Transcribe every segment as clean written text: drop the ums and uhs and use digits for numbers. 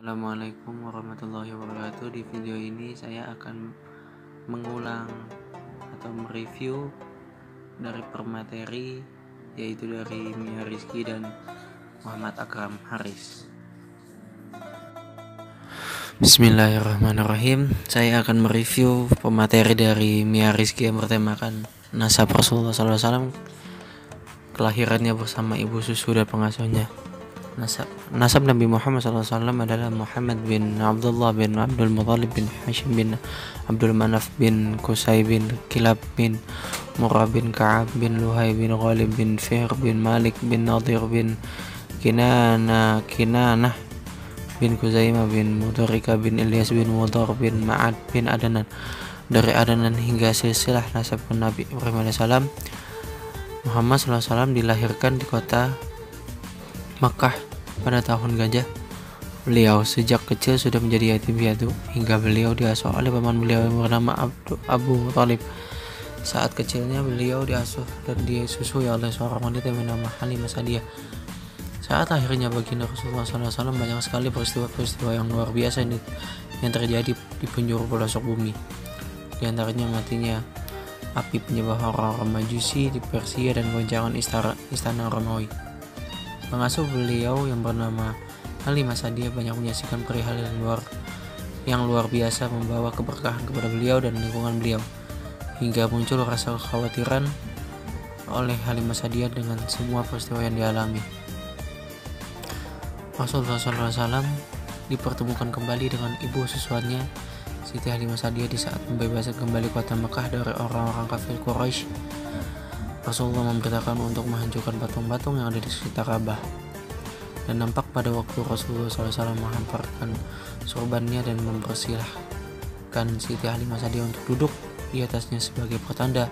Assalamualaikum warahmatullahi wabarakatuh. Di video ini saya akan mengulang atau mereview dari permateri, yaitu dari Mia Rizky dan Muhammad Akram Haris. Bismillahirrahmanirrahim. Saya akan mereview pemateri dari Mia Rizky yang bertemakan nasab Rasulullah SAW, kelahirannya bersama ibu susu dan pengasuhnya. Nasab Nabi Muhammad SAW adalah Muhammad bin Abdullah bin Abdul Muthalib bin Hashim bin Abdul Manaf bin Qusay bin Kilab bin Murrah bin Ka'ab bin Luhai bin Ghalib bin Fihr bin Malik bin Nadir bin Kinanah bin Kuzaimah bin Mudrika bin Ilyas bin Mudar bin Ma'ad bin Adnan. Dari Adnan hingga silsilah nasab Nabi Ibrahim AS, Muhammad SAW dilahirkan di kota Makkah pada tahun gajah. Beliau sejak kecil sudah menjadi yatim piatu hingga beliau diasuh oleh paman beliau yang bernama Abu Thalib. Saat kecilnya beliau diasuh dan disusui oleh seorang wanita yang bernama Halimah Sa'diyah. Saat akhirnya baginda Rasulullah SAW, banyak sekali peristiwa-peristiwa yang luar biasa yang terjadi di penjuru pelosok bumi. Di antaranya matinya api penyembah orang-orang Majusi di Persia dan goncangan istana Romawi. Pengasuh beliau yang bernama Halimah Sa'diyah banyak menyaksikan perihal yang luar biasa, membawa keberkahan kepada beliau dan lingkungan beliau, hingga muncul rasa kekhawatiran oleh Halimah Sa'diyah dengan semua peristiwa yang dialami. Rasulullah SAW dipertemukan kembali dengan ibu susuannya Siti Halimah Sa'diyah di saat membebaskan kembali kota Mekah dari orang-orang kafir Quraisy. Rasulullah memerintahkan untuk menghancurkan patung-patung yang ada di sekitar Ka'bah, dan nampak pada waktu Rasulullah SAW menghamparkan sorbannya dan mempersilahkan Siti Halimah Sa'diyah untuk duduk di atasnya sebagai pertanda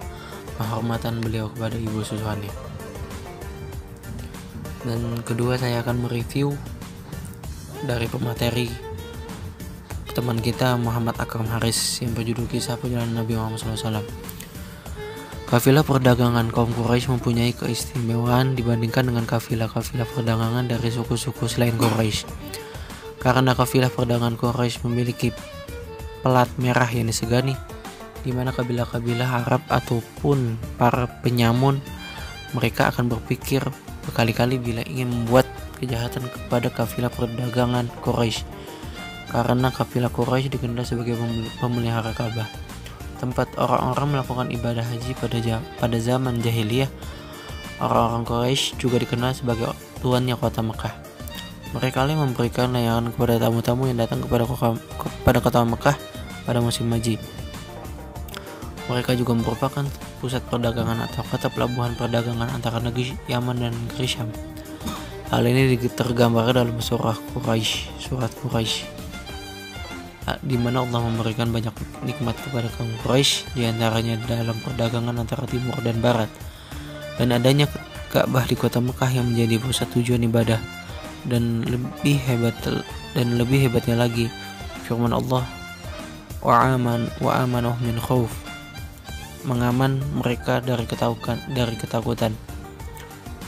penghormatan beliau kepada ibu susuannya. Dan kedua, saya akan mereview dari pemateri teman kita Muhammad Akram Haris yang berjudul Kisah Perjalanan Nabi Muhammad SAW. Kafilah perdagangan kaum Quraisy mempunyai keistimewaan dibandingkan dengan kafilah-kafilah perdagangan dari suku-suku selain Quraisy. Karena kafilah perdagangan Quraisy memiliki pelat merah yang disegani, di mana kabilah-kabilah Arab ataupun para penyamun mereka akan berpikir berkali-kali bila ingin membuat kejahatan kepada kafilah perdagangan Quraisy. Karena kafilah Quraisy dikenal sebagai pemelihara Ka'bah, tempat orang-orang melakukan ibadah haji pada zaman jahiliyah. Orang-orang Quraisy juga dikenal sebagai tuannya kota Mekah. Mereka memberikan layanan kepada tamu-tamu yang datang kepada kota Mekah pada musim haji. Mereka juga merupakan pusat perdagangan atau kota pelabuhan perdagangan antara negeri Yaman dan negeri Syam. Hal ini tergambar dalam surat Quraisy, di mana Allah memberikan banyak nikmat kepada kaum Quraisy, diantaranya dalam perdagangan antara timur dan barat, dan adanya Ka'bah di kota Mekah yang menjadi pusat tujuan ibadah. Dan lebih hebatnya lagi, firman Allah, wa amanu min khauf, mengaman mereka dari ketakutan.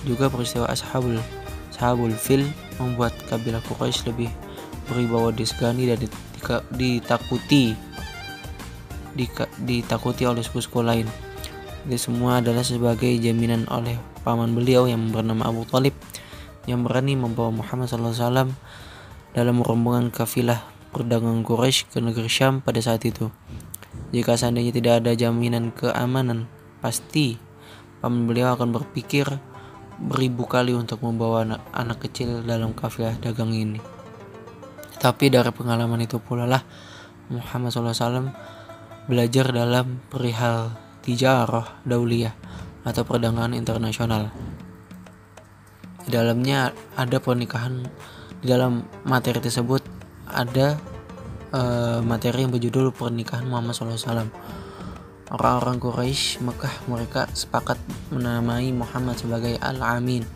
Juga peristiwa Ashabul Fil membuat kabilah Quraisy lebih beribawa disegani dan ditakuti oleh suku-suku lain. Ini semua adalah sebagai jaminan oleh paman beliau yang bernama Abu Thalib, yang berani membawa Muhammad SAW dalam rombongan kafilah perdagangan Quraisy ke negeri Syam pada saat itu. Jika seandainya tidak ada jaminan keamanan, pasti paman beliau akan berpikir beribu kali untuk membawa anak kecil dalam kafilah dagang ini. Tapi dari pengalaman itu pula lah Muhammad SAW belajar dalam perihal tijarah dauliyah atau perdagangan internasional. Di dalamnya ada pernikahan. Di dalam materi tersebut ada materi yang berjudul pernikahan Muhammad SAW. Orang-orang Quraisy Mekah mereka sepakat menamai Muhammad sebagai Al-Amin.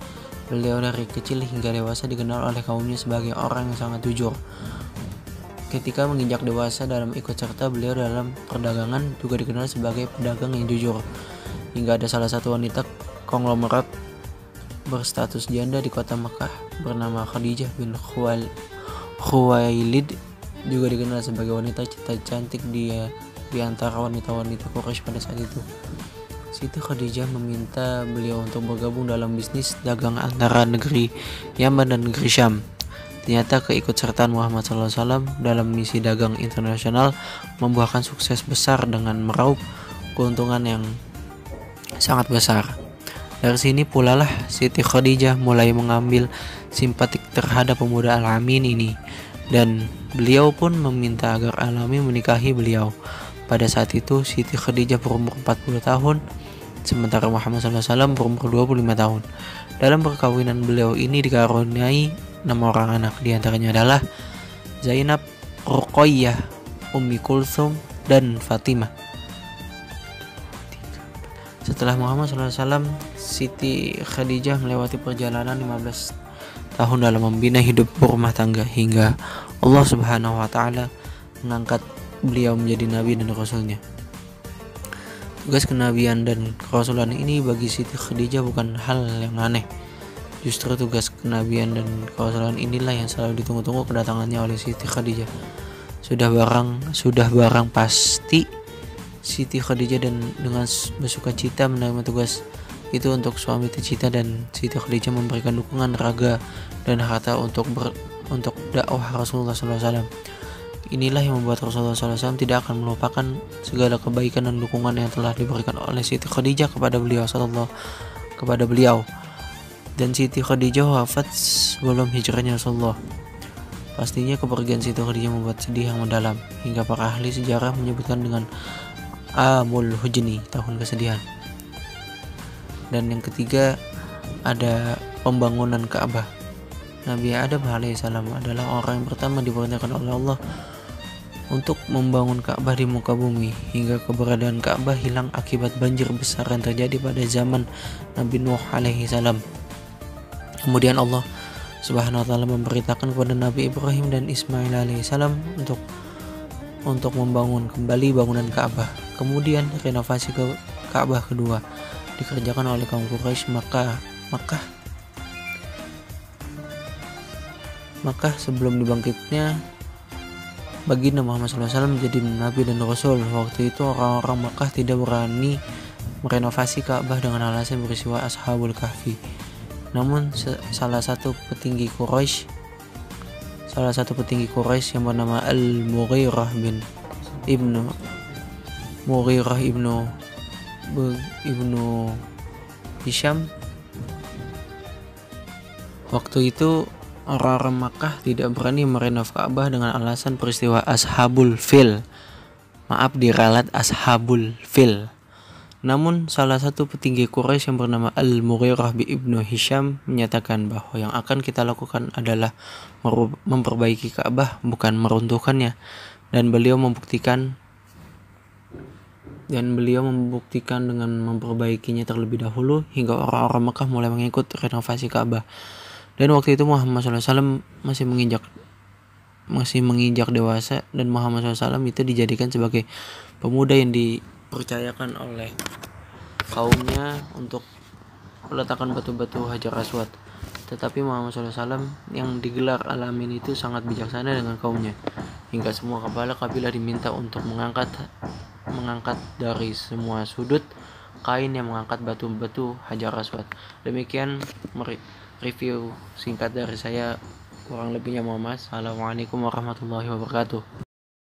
Beliau dari kecil hingga dewasa dikenal oleh kaumnya sebagai orang yang sangat jujur. Ketika menginjak dewasa dalam ikut serta beliau dalam perdagangan juga dikenal sebagai pedagang yang jujur. Hingga ada salah satu wanita konglomerat berstatus janda di kota Mekah bernama Khadijah bin Khuwailid juga dikenal sebagai wanita cantik di antara wanita-wanita Quraisy pada saat itu. Siti Khadijah meminta beliau untuk bergabung dalam bisnis dagang antara negeri Yaman dan negeri Syam. Ternyata keikutsertaan Muhammad SAW dalam misi dagang internasional membuahkan sukses besar dengan meraup keuntungan yang sangat besar. Dari sini pula lah Siti Khadijah mulai mengambil simpatik terhadap pemuda Al-Amin ini, dan beliau pun meminta agar Al-Amin menikahi beliau. Pada saat itu Siti Khadijah berumur 40 tahun, sementara Muhammad SAW berumur 25 tahun. Dalam perkawinan beliau ini dikaruniai 6 orang anak, diantaranya adalah Zainab, Ruqayyah, Ummi Kulthum, dan Fatimah. Setelah Muhammad SAW, Siti Khadijah melewati perjalanan 15 tahun dalam membina hidup berumah tangga hingga Allah Subhanahu wa Ta'ala mengangkat beliau menjadi nabi dan rasulnya. Tugas kenabian dan kerasulan ini bagi Siti Khadijah bukan hal yang aneh. Justru tugas kenabian dan kerasulan inilah yang selalu ditunggu-tunggu kedatangannya oleh Siti Khadijah. Sudah barang pasti Siti Khadijah dan dengan bersukacita menerima tugas itu untuk suami tercinta, dan Siti Khadijah memberikan dukungan raga dan harta untuk dakwah Rasulullah SAW. Inilah yang membuat Rasulullah SAW tidak akan melupakan segala kebaikan dan dukungan yang telah diberikan oleh Siti Khadijah kepada beliau. Dan Siti Khadijah wafat sebelum hijrahnya Rasulullah. Pastinya kepergian Siti Khadijah membuat sedih yang mendalam, hingga para ahli sejarah menyebutkan dengan Amul Hujni, tahun kesedihan. Dan yang ketiga ada pembangunan Ka'bah. Nabi Adam alaihissalam adalah orang yang pertama diperintahkan oleh Allah untuk membangun Ka'bah di muka bumi, hingga keberadaan Ka'bah hilang akibat banjir besar yang terjadi pada zaman Nabi Nuh alaihissalam. Kemudian Allah Subhanahu wa Ta'ala memberitakan kepada Nabi Ibrahim dan Ismail alaihissalam untuk membangun kembali bangunan Ka'bah. Kemudian renovasi ke Ka'bah kedua dikerjakan oleh kaum Quraisy Makkah sebelum dibangkitnya baginda Muhammad SAW menjadi nabi dan rasul. Waktu itu orang-orang Makkah tidak berani merenovasi Ka'bah dengan alasan peristiwa Ashabul Kahfi. Namun salah satu petinggi Quraisy yang bernama Al-Mughirah ibnu Hisham. Waktu itu orang-orang Makkah tidak berani merenov Ka'bah dengan alasan peristiwa Ashabul Fil. Maaf, diralat Ashabul Fil. Namun salah satu petinggi Quraisy yang bernama Al-Mughirah ibnu Hisham menyatakan bahwa yang akan kita lakukan adalah memperbaiki Ka'bah, bukan meruntuhkannya. Dan beliau membuktikan dengan memperbaikinya terlebih dahulu, hingga orang-orang Makkah mulai mengikut renovasi Ka'bah. Dan waktu itu Muhammad SAW masih menginjak dewasa, dan Muhammad SAW itu dijadikan sebagai pemuda yang dipercayakan oleh kaumnya untuk meletakkan batu-batu Hajar Aswad. Tetapi Muhammad SAW yang digelar Al-Amin itu sangat bijaksana dengan kaumnya, hingga semua kepala kabilah diminta untuk mengangkat dari semua sudut kain yang mengangkat batu-batu Hajar Aswad. Demikian review singkat dari saya, kurang lebihnya mohon maaf. Assalamualaikum warahmatullahi wabarakatuh.